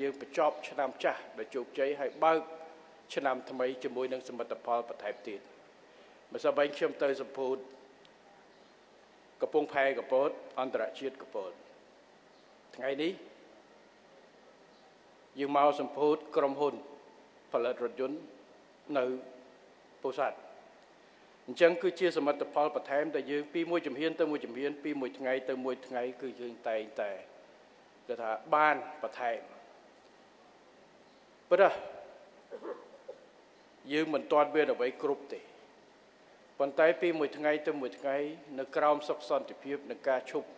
យើងបញ្ចប់ឆ្នាំចាស់ដែលជោគជ័យហើយបើកឆ្នាំថ្មីជាមួយនឹងសមិទ្ធផលបន្ថែមទៀតម្សិលមិញខ្ញុំទៅសម្ពោធកំពង់ផែកពតអន្តរជាតិកពតថ្ងៃនេះយើងមកសម្ពោធក្រុមហ៊ុនផលិតរថយន្តនៅពោធិ៍សាត់អញ្ចឹងគឺជាសមិទ្ធផលបន្ថែមដែលយើងពីមួយជំហានទៅមួយជំហានពីមួយថ្ងៃទៅមួយថ្ងៃគឺយើងតែងតែគេថាបានបន្ថែមព្រោះយើងមិនទាន់មានអ្វីគ្រប់ទេប៉ុន្តែពីមួយថ្ងៃទៅមួយថ្ងៃនៅក្រោមសុខសន្តិភាពនិងការឈប់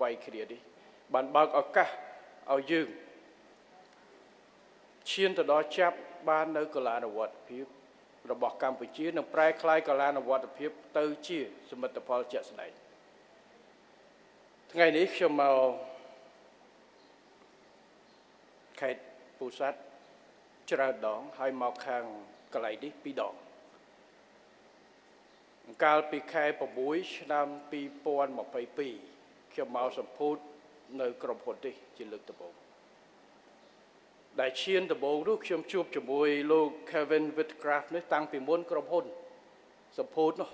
វាយគ្នានេះបានបើកឱកាសឲ្យយើងឈានទៅដល់ចាប់បាននៅកលានុវត្តភាពរបស់កម្ពុជានឹងប្រែក្លាយកលានុវត្តភាពទៅជាសមិទ្ធផលជាក់ស្ដែងថ្ងៃនេះខ្ញុំមកខេត្តពោធិ៍សាត់ច្រើនដងហើយមកខាងកន្លែងនេះ2ដងកាលពីខែ6ឆ្នាំ2022ខ្ញុំមកសម្ពោធនៅក្រុមហ៊ុននេះជាលើកដំបូងដែលឈានដំបូងនោះខ្ញុំជួបជាមួយលោក Kevin Whitcraft នេះតាំងពីមុនក្រុមហ៊ុនសម្ពោធនោះ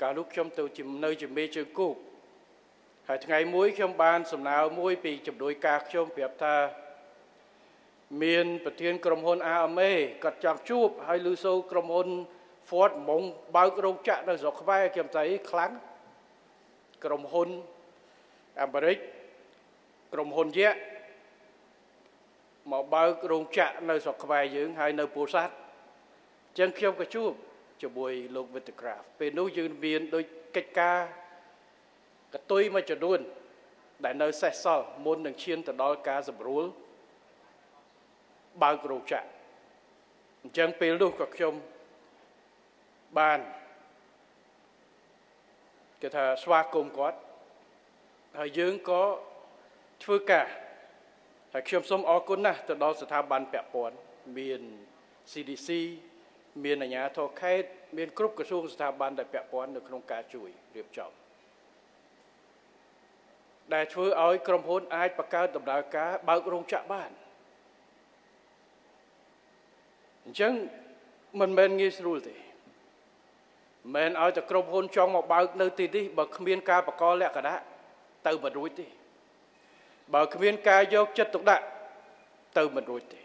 កាលនោះខ្ញុំទៅនៅជាមេជើងគោកហើយថ្ងៃមួយខ្ញុំបានសំណើមួយពីជំនួយការខ្ញុំប្រាប់ថាមានប្រធានក្រុមហ៊ុន AMA គាត់ចង់ជួបហើយឮសូរក្រុមហ៊ុន Ford ហ្មងបើករោងចក្រនៅស្រុកខ្មែរខ្ញុំថាខ្លាំងក្រុមហ៊ុនអាមេរិកក្រុមហ៊ុនយក្សមកបើករោងចក្រនៅស្រុកខ្មែរយើងហើយនៅពោធិ៍សាត់អញ្ចឹងខ្ញុំក៏ជួបជាមួយលោក Whitcraft ពេលនោះយើងមានដូចកិច្ចការកតុយមួយចំនួនដែលនៅសេសសល់មុននឹងឈានទៅដល់ការសម្រួលបើករោងចក្រអញ្ចឹងពេលនោះក៏ខ្ញុំបានគេថាស្វាគមន៍គាត់ហើយយើងក៏ធ្វើការហើយខ្ញុំសូមអរគុណណាស់ទៅដល់ស្ថាប័នពាក់ព័ន្ធមាន CDC មានអាជ្ញាធរខេត្តមានគ្រប់ក្រសួងស្ថាប័នដែលពាក់ព័ន្ធនៅក្នុងការជួយរៀបចំដែលធ្វើឲ្យក្រុមហ៊ុនអាចបង្កើតដំណើរការបើករោងចក្របានអញ្ចឹងមិនមែនងាយស្រួលទេមិនឲ្យតែក្រុមហ៊ុនចង់មកបើកនៅទីនេះបើគ្មានការបកលលក្ខណៈទៅមិនរួចទេបើគ្មានការយកចិត្តទុកដាក់ទៅមិនរួចទេ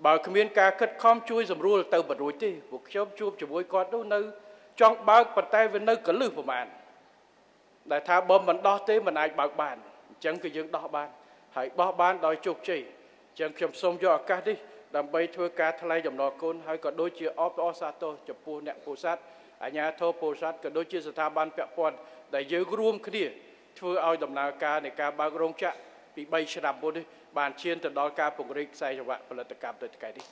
បើគ្មានការខិតខំជួយសម្រួលទៅមិនរួចទេពួកខ្ញុំជួបជាមួយគាត់នោះនៅចង់បើកប៉ុន្តែវានៅកលឹះប្រមាណដែលថាបើមិនដោះទេមិនអាចបើកបានអញ្ចឹងគឺយើងដោះបានហើយបោះបានដោយជោគជ័យអញ្ចឹងខ្ញុំសូមយកឱកាសនេះដើម្បីធ្វើការថ្លែងអំណរគុណហើយក៏ដូចជាអបអរសាទរចំពោះអ្នកពោធិ៍សាត់អាជ្ញាធរពោធិ៍សាត់ក៏ដូចជាស្ថាប័នពាក់ព័ន្ធដែលយើងរួមគ្នាធ្វើឲ្យដំណើរការនៃការបើករោងចក្រពី3ឆ្នាំមុននេះបានឈានទៅដល់ការពង្រីកខ្សែសង្វាក់ផលិតកម្មទៅថ្ងៃនេះ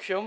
ខ្ញុំ